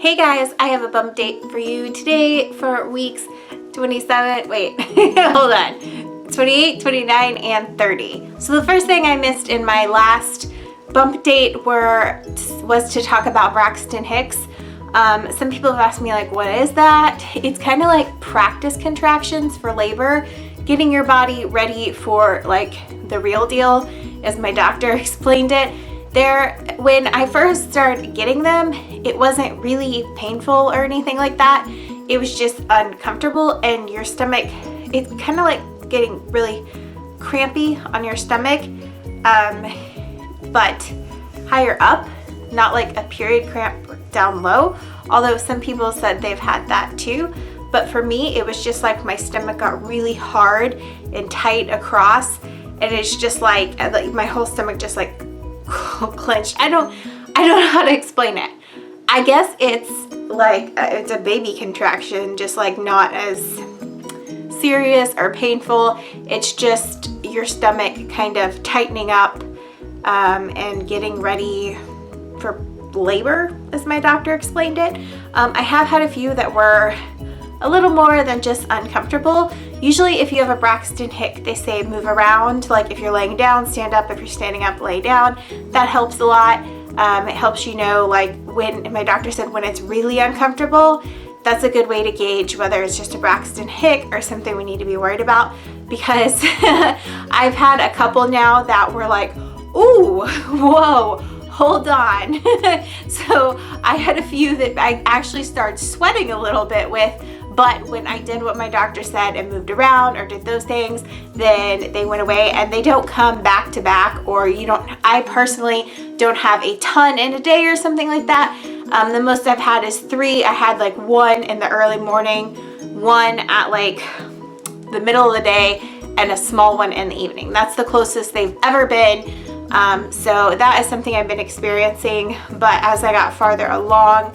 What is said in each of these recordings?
Hey guys, I have a bump date for you today for weeks 27, wait, hold on, 28, 29, and 30. So the first thing I missed in my last bump date was to talk about Braxton Hicks. Some people have asked me like, what is that? It's kind of like practice contractions for labor, getting your body ready for like the real deal, as my doctor explained it. When I first started getting them, it wasn't really painful or anything like that. It was just uncomfortable, and your stomach, it's kind of like getting really crampy on your stomach, but higher up, not like a period cramp down low, although some people said they've had that too. But for me, it was just like my stomach got really hard and tight across, and it's just like my whole stomach just like clenched. I don't know how to explain it. I guess it's like it's a baby contraction, just like not as serious or painful. It's just your stomach kind of tightening up and getting ready for labor, as my doctor explained it. I have had a few that were a little more than just uncomfortable. Usually if you have a Braxton Hick, they say move around. Like if you're laying down, stand up. If you're standing up, lay down. That helps a lot. It helps you know, like when my doctor said when it's really uncomfortable, that's a good way to gauge whether it's just a Braxton Hick or something we need to be worried about. Because I've had a couple now that were like, ooh, whoa, hold on. So I had a few that I actually started sweating a little bit with, but when I did what my doctor said and moved around or did those things, then they went away, and they don't come back to back, or I personally don't have a ton in a day or something like that. The most I've had is 3. I had like 1 in the early morning, 1 at like the middle of the day, and a small one in the evening. That's the closest they've ever been. So that is something I've been experiencing, but as I got farther along,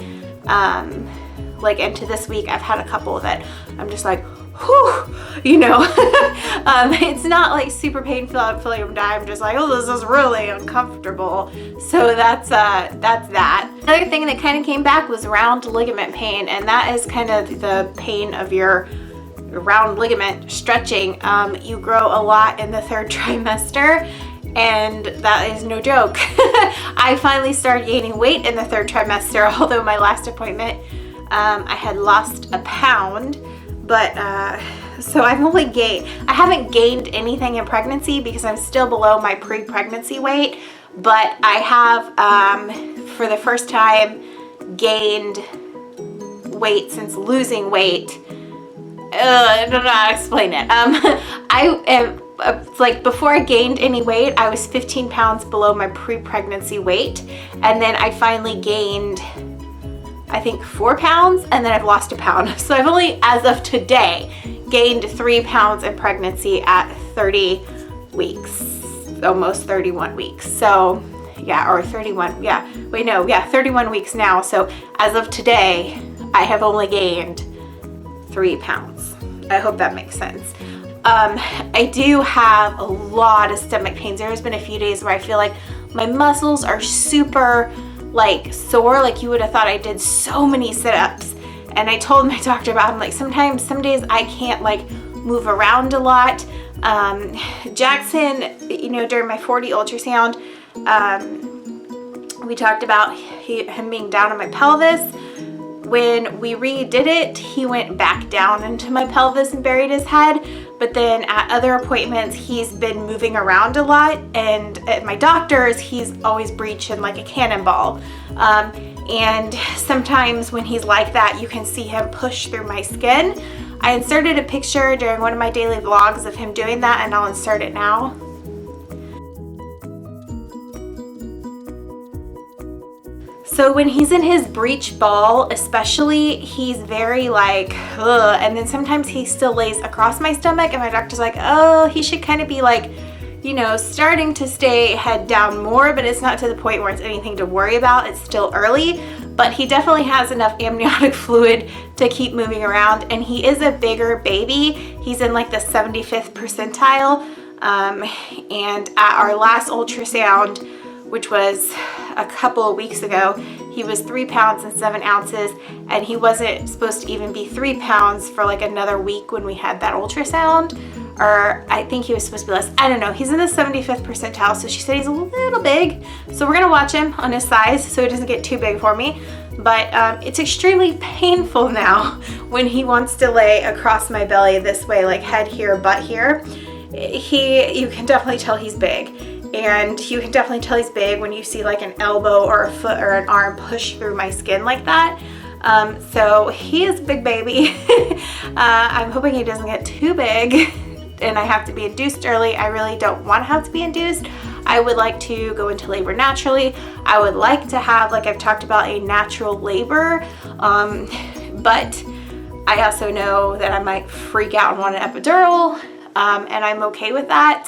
like into this week, I've had a couple that I'm just like, whew, it's not like super painful. I don't feel like I'm dying. I'm just like, oh, this is really uncomfortable. So that's that. Another thing that kind of came back was round ligament pain, and that is kind of the pain of your round ligament stretching. You grow a lot in the 3rd trimester, and that is no joke. I finally started gaining weight in the 3rd trimester, although my last appointment, I had lost a pound, but so I haven't gained anything in pregnancy because I'm still below my pre-pregnancy weight, but I have, for the first time, gained weight since losing weight. I don't know how to explain it. Like before I gained any weight, I was 15 pounds below my pre-pregnancy weight, and then I finally gained, I think, 4 pounds, and then I've lost a pound. So I've only, as of today, gained 3 pounds in pregnancy at 30 weeks, almost 31 weeks. So yeah, or 31, yeah, wait, no, yeah, 31 weeks now. So as of today, I have only gained 3 pounds. I hope that makes sense. I do have a lot of stomach pains. There's been a few days where I feel like my muscles are super like sore, like you would have thought I did so many sit-ups. And I told my doctor about it. I'm like, some days I can't like move around a lot. Jackson, during my 40 ultrasound, we talked about him being down on my pelvis. When we redid it, he went back down into my pelvis and buried his head. But then at other appointments, he's been moving around a lot. And at my doctor's, he's always breaching like a cannonball. And sometimes when he's like that, you can see him push through my skin. I inserted a picture during one of my daily vlogs of him doing that, and I'll insert it now. So when he's in his breech ball, especially, he's very like, ugh. And then sometimes he still lays across my stomach, and my doctor's like, oh, he should kind of be like, starting to stay head down more, but it's not to the point where it's anything to worry about. It's still early, but he definitely has enough amniotic fluid to keep moving around. And he is a bigger baby. He's in like the 75th percentile. And at our last ultrasound, which was a couple of weeks ago. He was 3 pounds and 7 ounces, and he wasn't supposed to even be 3 pounds for like another week when we had that ultrasound. Or I think he was supposed to be less. I don't know. He's in the 75th percentile, so she said he's a little big. So we're gonna watch him on his size so he doesn't get too big for me. But it's extremely painful now when he wants to lay across my belly this way, like head here, butt here. You can definitely tell he's big. And you can definitely tell he's big when you see like an elbow or a foot or an arm push through my skin like that. So he is a big baby. I'm hoping he doesn't get too big and I have to be induced early. I really don't want to have to be induced. I would like to go into labor naturally. I would like to have, like I've talked about, a natural labor, but I also know that I might freak out and want an epidural, and I'm okay with that.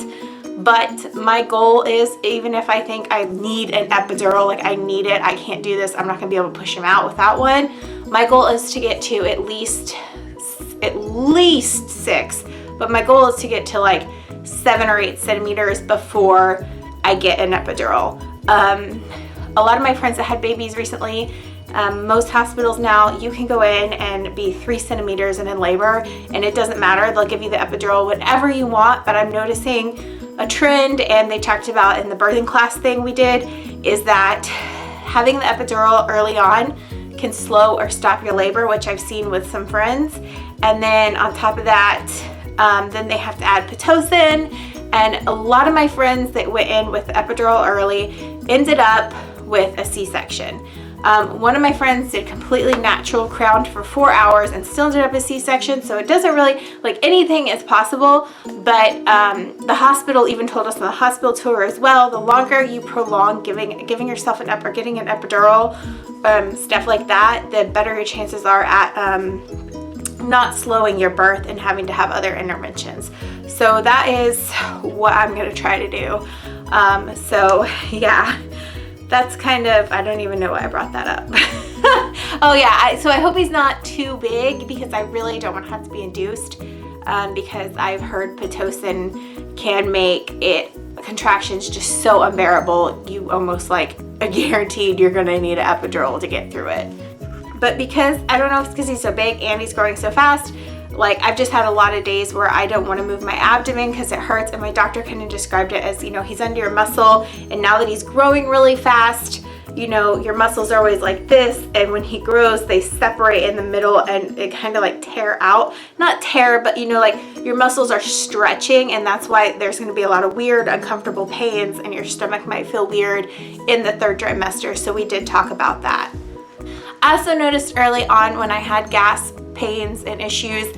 But my goal is, even if I think I need an epidural, like I need it, I can't do this, I'm not gonna be able to push him out without one. My goal is to get to at least 6, but my goal is to get to like 7 or 8 centimeters before I get an epidural. A lot of my friends that had babies recently, most hospitals now, you can go in and be 3 centimeters and in labor, and it doesn't matter. They'll give you the epidural whatever you want, but I'm noticing a trend, and they talked about in the birthing class thing we did, is that having the epidural early on can slow or stop your labor, which I've seen with some friends. And then on top of that, then they have to add Pitocin. And a lot of my friends that went in with the epidural early ended up with a C-section. One of my friends did completely natural, crowned for 4 hours, and still ended up a C-section. So it doesn't really, like, anything is possible. But the hospital even told us in the hospital tour as well, the longer you prolong giving yourself getting an epidural, stuff like that, the better your chances are at not slowing your birth and having to have other interventions. So that is what I'm gonna try to do. So yeah, that's kind of, I don't even know why I brought that up. Oh yeah, so I hope he's not too big, because I really don't want to have to be induced, because I've heard Pitocin can make contractions just so unbearable, you almost like are guaranteed you're gonna need an epidural to get through it. But because, I don't know if it's because he's so big and he's growing so fast, like I've just had a lot of days where I don't want to move my abdomen because it hurts, and my doctor kind of described it as, you know, he's under your muscle, and now that he's growing really fast, you know, your muscles are always like this, and when he grows, they separate in the middle and it kind of like tear out. Not tear, but you know, like your muscles are stretching, and that's why there's going to be a lot of weird, uncomfortable pains, and your stomach might feel weird in the 3rd trimester. So we did talk about that. I also noticed early on when I had gas pains and issues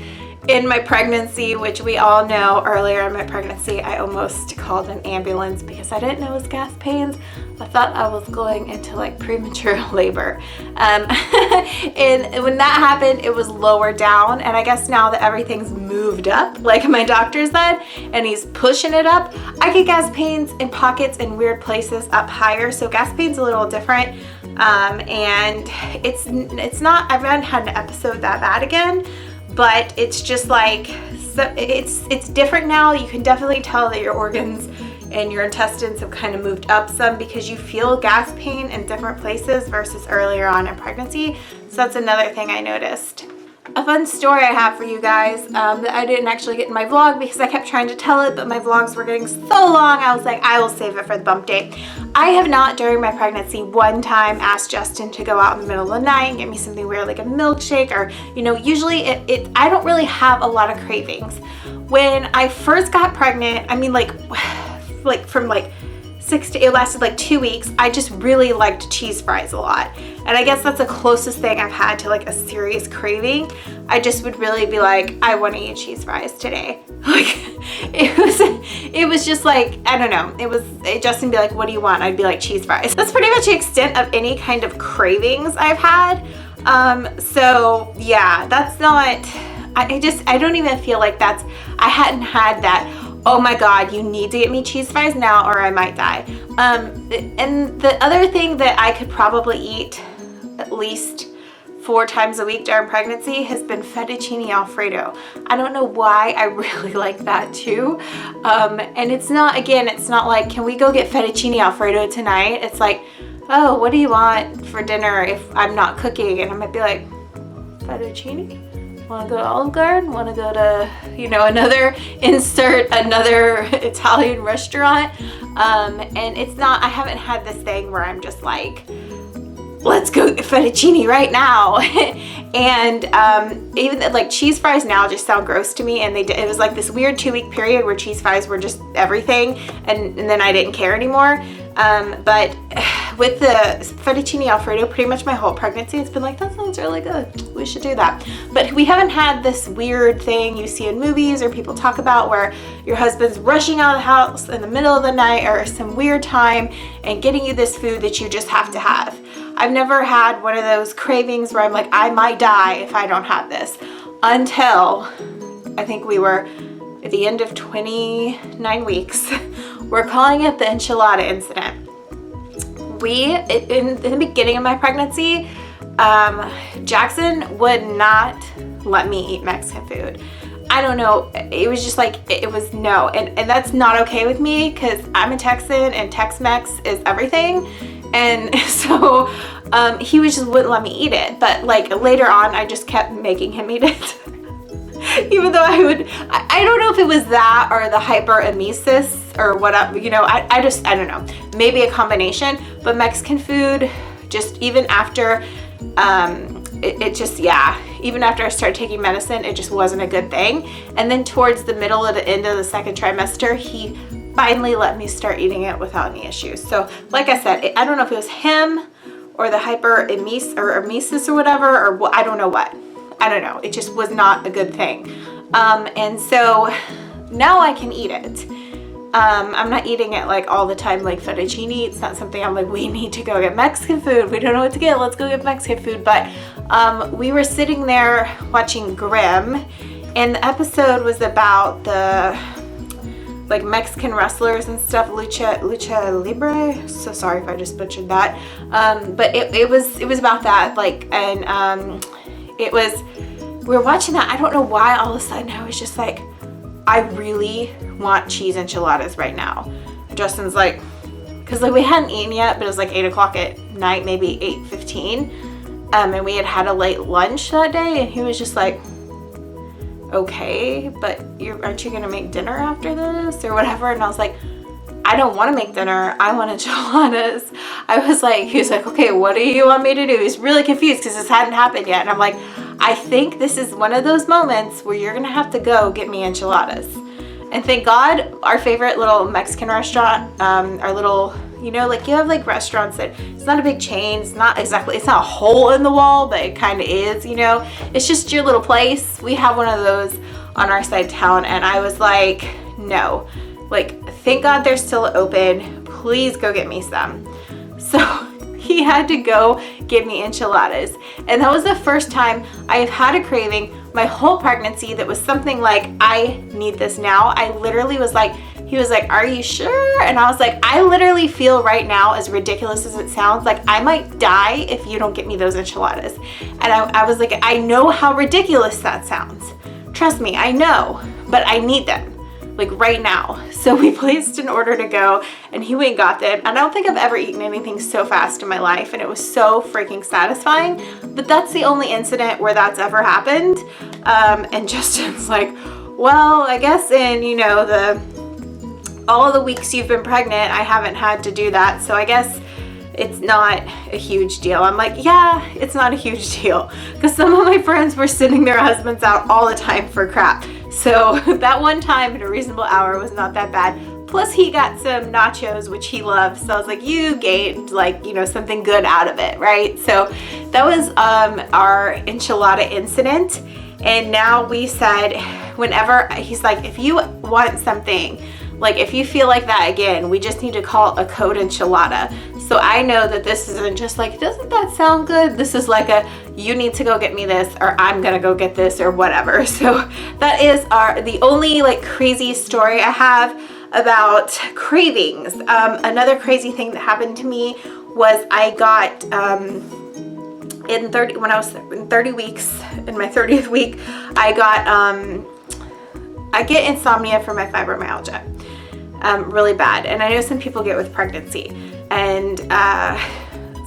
in my pregnancy, which we all know earlier in my pregnancy, I almost called an ambulance because I didn't know it was gas pains. I thought I was going into like premature labor. And when that happened, it was lower down. And I guess now that everything's moved up, like my doctor said, and he's pushing it up, I get gas pains in pockets in weird places up higher. So gas pain's a little different. And it's not, I haven't had an episode that bad again, but it's just like, so it's different now. You can definitely tell that your organs and your intestines have kind of moved up some, because you feel gas pain in different places versus earlier on in pregnancy. So that's another thing I noticed. A fun story I have for you guys that I didn't actually get in my vlog because I kept trying to tell it, but my vlogs were getting so long, I was like, I will save it for the bump date. I have not, during my pregnancy, one time asked Justin to go out in the middle of the night and get me something weird like a milkshake, or, you know, usually I don't really have a lot of cravings. When I first got pregnant, I mean, like from like it lasted like 2 weeks, I just really liked cheese fries a lot. And I guess that's the closest thing I've had to like a serious craving. I just would really be like, I want to eat cheese fries today. Like it was just like, I don't know. Justin would be like, what do you want? I'd be like, cheese fries. That's pretty much the extent of any kind of cravings I've had. So yeah, that's not, I don't even feel like I hadn't had that, oh my God, you need to get me cheese fries now or I might die. And the other thing that I could probably eat at least 4 times a week during pregnancy has been fettuccine Alfredo. I don't know why, I really like that too. And it's not, again, it's not like, can we go get fettuccine Alfredo tonight? It's like, oh, what do you want for dinner if I'm not cooking? And I might be like, fettuccine? Want to go to Olive Garden? Want to go to, you know, another Italian restaurant? And it's not, I haven't had this thing where I'm just like, let's go get fettuccine right now. And even like cheese fries now just sound gross to me. And it was like this weird 2-week period where cheese fries were just everything. And then I didn't care anymore. But with the fettuccine Alfredo, pretty much my whole pregnancy, it's been like, that sounds really good. We should do that. But we haven't had this weird thing you see in movies or people talk about where your husband's rushing out of the house in the middle of the night or some weird time and getting you this food that you just have to have. I've never had one of those cravings where I'm like, I might die if I don't have this, until I think we were at the end of 29 weeks. We're calling it the enchilada incident. In the beginning of my pregnancy, Jackson would not let me eat Mexican food. I don't know, it was just like, it was no. And that's not okay with me because I'm a Texan and Tex-Mex is everything. And so he just wouldn't let me eat it. But like later on, I just kept making him eat it. Even though I don't know if it was that or the hyperemesis or whatever, you know, I don't know, maybe a combination. But Mexican food, just even after, even after I started taking medicine, it just wasn't a good thing. And then towards the middle of the end of the 2nd trimester, he finally let me start eating it without any issues. So like I said, I don't know if it was him or the hyperemesis or whatever, or I don't know what. I don't know. It just was not a good thing. And so now I can eat it. I'm not eating it like all the time like fettuccine. It's not something I'm like, we need to go get Mexican food. We don't know what to get. Let's go get Mexican food. But we were sitting there watching Grimm, and the episode was about the like Mexican wrestlers and stuff, lucha libre. So sorry if I just butchered that. But it was about that, like, and we were watching that. I don't know why all of a sudden I was just like, I really want cheese enchiladas right now. Justin's like, because like we hadn't eaten yet, but it was like 8 o'clock at night, maybe 8:15. And we had a late lunch that day, and he was just like, okay, but aren't you gonna make dinner after this or whatever? And I was like, I don't want to make dinner. I want enchiladas. He was like, okay, what do you want me to do? He's really confused because this hadn't happened yet. And I'm like, I think this is one of those moments where you're going to have to go get me enchiladas. And thank God our favorite little Mexican restaurant, our little, you know, like you have like restaurants that it's not a big chain. It's not a hole in the wall, but it kind of is, you know, it's just your little place. We have one of those on our side of town. And I was like, no, like, thank God they're still open. Please go get me some. So he had to go get me enchiladas. And that was the first time I've had a craving my whole pregnancy that was something like, I need this now. I literally was like, he was like, are you sure? And I was like, I literally feel right now, as ridiculous as it sounds, like I might die if you don't get me those enchiladas. And I was like, I know how ridiculous that sounds. Trust me, I know, but I need them. Like right now. So we placed an order to go, and he went and got them. And I don't think I've ever eaten anything so fast in my life, and it was so freaking satisfying. But that's the only incident where that's ever happened. And Justin's like, well, I guess in, you know, all of the weeks you've been pregnant, I haven't had to do that. So I guess it's not a huge deal. I'm like, yeah, it's not a huge deal. Because some of my friends were sending their husbands out all the time for crap. So that one time at a reasonable hour was not that bad. Plus he got some nachos, which he loves. So I was like, you gained like, you know, something good out of it, right? So that was our enchilada incident. And now we said, whenever, he's like, if you want something, like if you feel like that again, we just need to call a code enchilada. So I know that this isn't just like, doesn't that sound good? This is like you need to go get me this, or I'm gonna go get this, or whatever. So that is the only like crazy story I have about cravings. Another crazy thing that happened to me was I got when I was in 30 weeks, in my 30th week, I get insomnia from my fibromyalgia, really bad. And I know some people get with pregnancy, and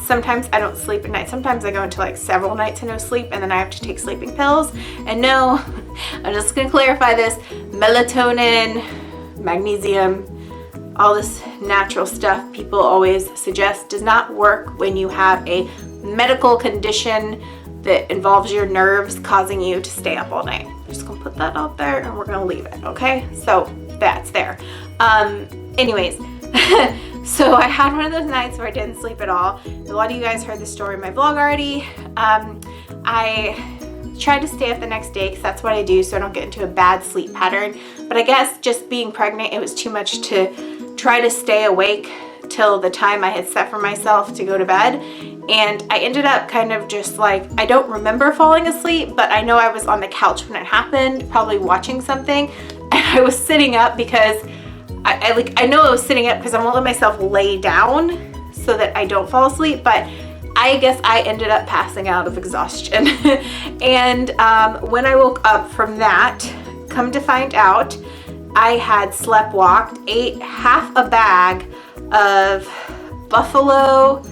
sometimes I don't sleep at night. Sometimes I go into like several nights of no sleep, and then I have to take sleeping pills. And no, I'm just gonna clarify this, melatonin, magnesium, all this natural stuff people always suggest does not work when you have a medical condition that involves your nerves causing you to stay up all night. I'm just gonna put that out there and we're gonna leave it, okay? So that's there. Anyways, so I had one of those nights where I didn't sleep at all. A lot of you guys heard the story in my vlog already. I tried to stay up the next day because that's what I do so I don't get into a bad sleep pattern. But I guess just being pregnant, it was too much to try to stay awake till the time I had set for myself to go to bed. And I ended up kind of just like, I don't remember falling asleep, but I know I was on the couch when it happened, probably watching something. And I was sitting up because I know I was sitting up because I won't let myself lay down so that I don't fall asleep, but I guess I ended up passing out of exhaustion. And when I woke up from that, come to find out, I had sleptwalked, ate half a bag of Buffalo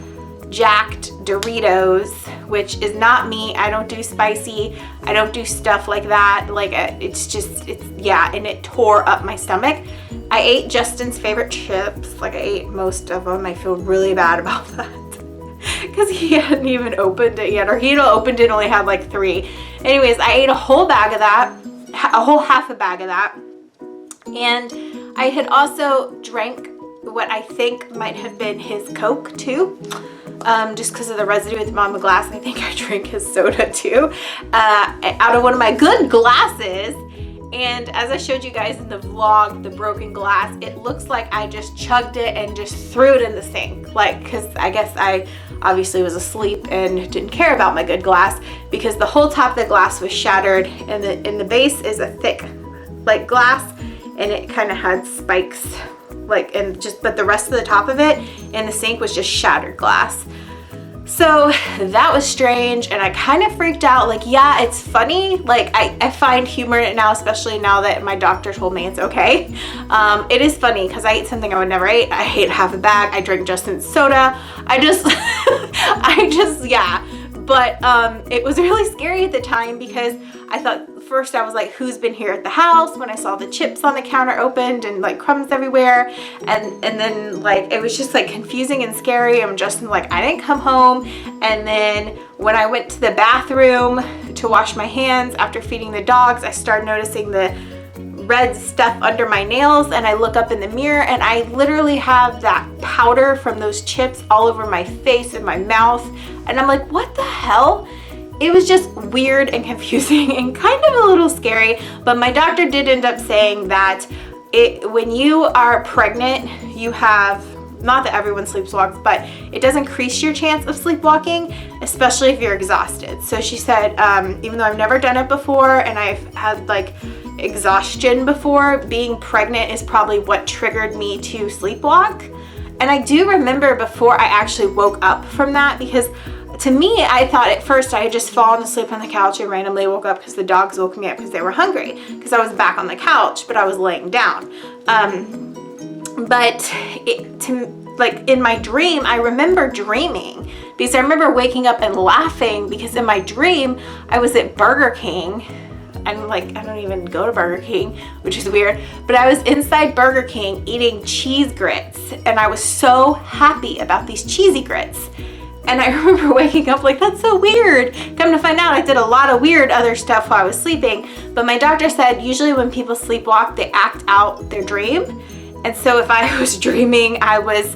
Jacked Doritos, which is not me. I don't do spicy. I don't do stuff like that. Like and it tore up my stomach. I ate Justin's favorite chips. Like I ate most of them. I feel really bad about that because he hadn't even opened it yet, or he had opened it and only had like 3. Anyways, I ate a whole bag of that, a whole half a bag of that. And I had also drank what I think might have been his Coke too. Just because of the residue with Mama Glass. I think I drank his soda too, out of one of my good glasses. And as I showed you guys in the vlog, the broken glass, it looks like I just chugged it and just threw it in the sink. Like, because I guess I obviously was asleep and didn't care about my good glass, because the whole top of the glass was shattered, and the base is a thick like glass, and it kind of had spikes. But the rest of the top of it in the sink was just shattered glass. So that was strange, and I kind of freaked out. Like, yeah, it's funny. Like, I find humor in it now, especially now that my doctor told me it's okay. It is funny because I ate something I would never eat. I ate half a bag. I drank Justin's soda. Yeah. But it was really scary at the time because I thought, first I was like, who's been here at the house, when I saw the chips on the counter opened and like crumbs everywhere, and then like it was just like confusing and scary. And Justin like, I didn't come home. And then when I went to the bathroom to wash my hands after feeding the dogs, I started noticing the red stuff under my nails, and I look up in the mirror and I literally have that powder from those chips all over my face and my mouth, and I'm like, what the hell? It was just weird and confusing and kind of a little scary. But my doctor did end up saying that when you are pregnant, you have, not that everyone sleepwalks, but it does increase your chance of sleepwalking, especially if you're exhausted. So she said, even though I've never done it before and I've had like exhaustion before, being pregnant is probably what triggered me to sleepwalk. And I do remember before I actually woke up from that, because to me, I thought at first I had just fallen asleep on the couch and randomly woke up because the dogs woke me up because they were hungry, because I was back on the couch, but I was laying down. But like in my dream, I remember dreaming, because I remember waking up and laughing, because in my dream I was at Burger King. I'm like, I don't even go to Burger King, which is weird, but I was inside Burger King eating cheese grits, and I was so happy about these cheesy grits. And I remember waking up like, that's so weird. Come to find out, I did a lot of weird other stuff while I was sleeping. But my doctor said usually when people sleepwalk, they act out their dream. And so if I was dreaming I was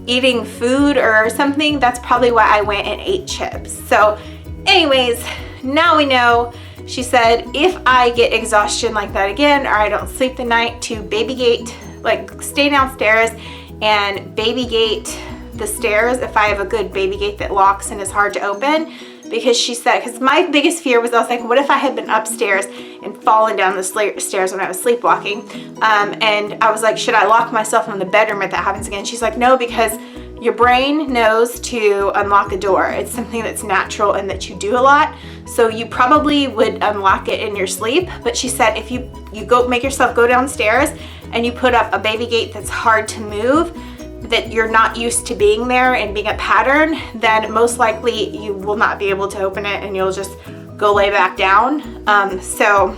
eating food or something, that's probably why I went and ate chips. So anyways, now we know. She said if I get exhaustion like that again, or I don't sleep the night, to baby gate, like stay downstairs and baby gate the stairs if I have a good baby gate that locks and is hard to open. Because she said, because my biggest fear was, I was like, what if I had been upstairs and fallen down the stairs when I was sleepwalking? And I was like, should I lock myself in the bedroom if that happens again? She's like, no, because your brain knows to unlock a door. It's something that's natural and that you do a lot. So you probably would unlock it in your sleep. But she said if you go make yourself go downstairs and you put up a baby gate that's hard to move, that you're not used to being there and being a pattern, then most likely you will not be able to open it and you'll just go lay back down. So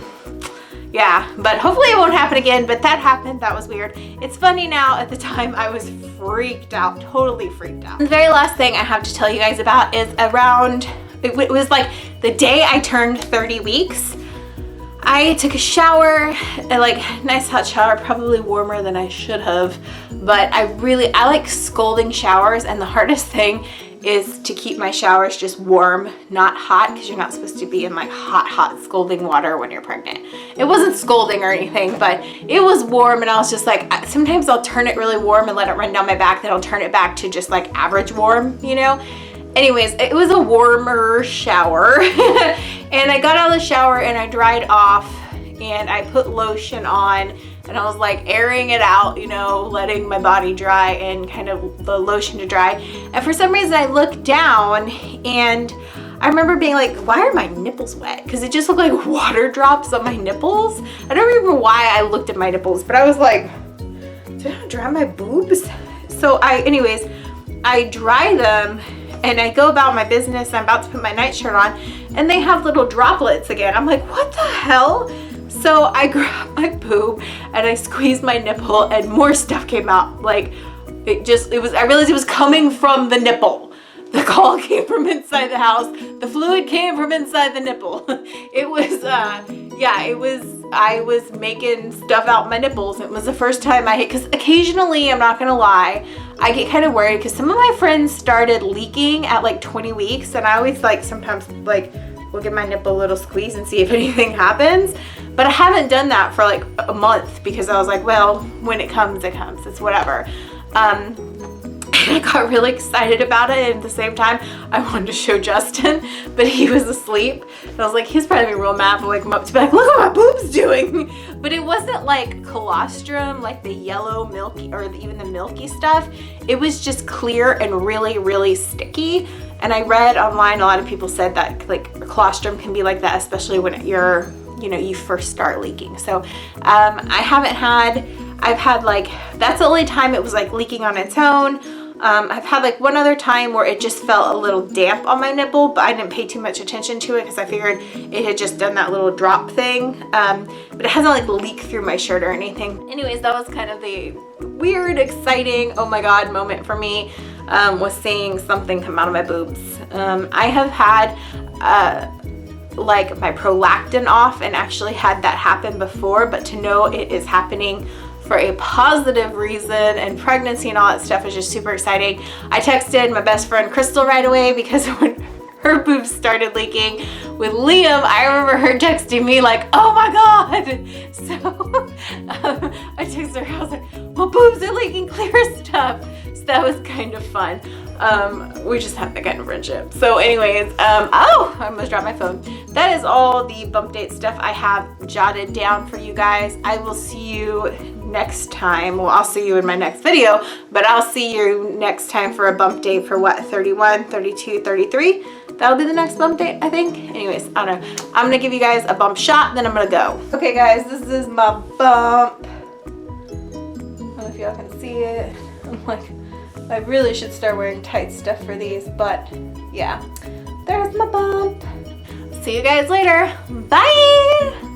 yeah, but hopefully it won't happen again, but that happened. That was weird. It's funny now. At the time I was freaked out, totally freaked out. The very last thing I have to tell you guys about is it was like the day I turned 30 weeks. I took a shower, nice hot shower, probably warmer than I should have, but I like scalding showers, and the hardest thing is to keep my showers just warm, not hot, because you're not supposed to be in like hot scalding water when you're pregnant. It wasn't scalding or anything, but it was warm, and I was just like, sometimes I'll turn it really warm and let it run down my back, then I'll turn it back to just like average warm, you know? Anyways, it was a warmer shower and I got out of the shower and I dried off and I put lotion on and I was like airing it out, you know, letting my body dry and kind of the lotion to dry. And for some reason I looked down and I remember being like, why are my nipples wet? Because it just looked like water drops on my nipples. I don't remember why I looked at my nipples, but I was like, did I dry my boobs? So anyways, I dry them and I go about my business. I'm about to put my nightshirt on and they have little droplets again. I'm like, what the hell? So I grabbed my boob and I squeezed my nipple and more stuff came out. Like I realized it was coming from the nipple. The call came from inside the house. The fluid came from inside the nipple. I was making stuff out my nipples. It was the first time because occasionally, I'm not gonna lie, I get kind of worried because some of my friends started leaking at like 20 weeks and I always sometimes will give my nipple a little squeeze and see if anything happens. But I haven't done that for like a month because I was like, well, when it comes, it's whatever. I got really excited about it, and at the same time I wanted to show Justin, but he was asleep and I was like, he's probably gonna be real mad if I wake him up to be like, look what my boob's doing. But it wasn't like colostrum, like the yellow milky or even the milky stuff. It was just clear and really, really sticky. And I read online a lot of people said that like colostrum can be like that, especially when you first start leaking. So I've had like, that's the only time it was like leaking on its own. I've had like one other time where it just felt a little damp on my nipple, but I didn't pay too much attention to it because I figured it had just done that little drop thing. But it hasn't like leaked through my shirt or anything. Anyways, that was kind of the weird, exciting, oh my God moment for me, was seeing something come out of my boobs. I have had like my prolactin off and actually had that happen before, but to know it is happening for a positive reason and pregnancy and all that stuff is just super exciting. I texted my best friend Crystal right away because when her boobs started leaking with Liam, I remember her texting me like, oh my God. So I texted her, I was like, my boobs are leaking, clear stuff. So that was kind of fun. We just have that kind of friendship. So anyways, oh, I almost dropped my phone. That is all the bump date stuff I have jotted down for you guys. I will see you next time. Well, I'll see you in my next video, but I'll see you next time for a bump date for what, 31, 32, 33? That'll be the next bump date, I think. Anyways, I don't know. I'm gonna give you guys a bump shot, then I'm gonna go. Okay guys, this is my bump. I don't know if y'all can see it. I'm like, I really should start wearing tight stuff for these, but yeah, there's my bump. See you guys later. Bye.